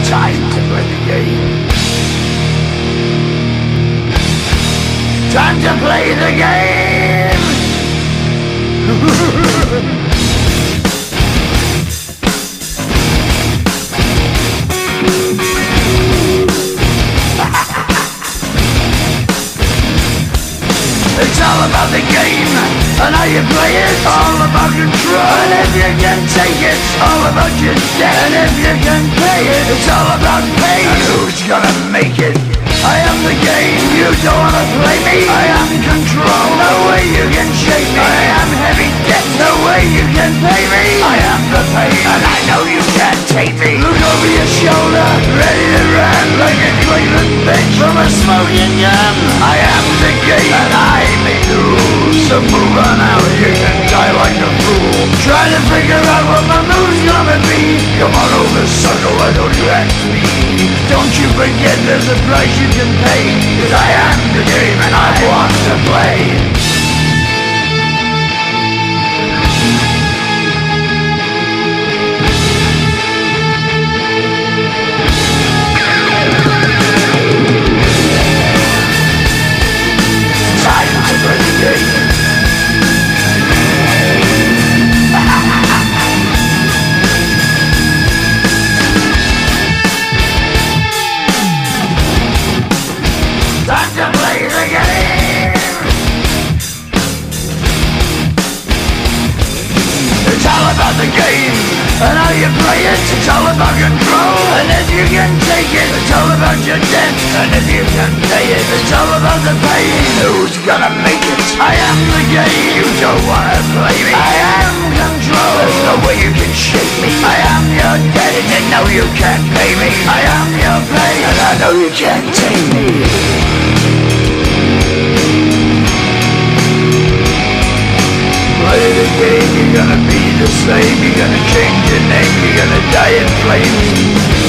Time to play the game. Time to play the game. It's all about the game and how you play it. All about control, and if you can take it, all about your debt. And if you can pay it, it's all about pain. And who's gonna make it? I am the game, you don't wanna play me. I am control, no way you can shake me. I am heavy debt, no way you can pay me. I am the pain, and I know you can't take me. Look over your shoulder, ready to run like a Cleveland bitch from a smoking gun. I am the game, and I may lose. So move on out, you can die like a fool. Try to figure out what my move's gonna be. Come on over, sucker, why don't you ask me? Don't you forget there's a price you can pay. 'Cause I am the game and I want to play. Time to play the game. Time to play the game. It's all about the game and how you play it. It's all about control, and if you can take it, it's all about your debt. And if you can pay it, it's all about the pain. Who's gonna make it? I am the game. You don't wanna play me. I am control. There's no way you can shake me. I am your debt, and you know you can't pay me. I am your pain, and I know you can't take me. Play the game, you're gonna be the same. You're gonna change your name, you're gonna die in flames.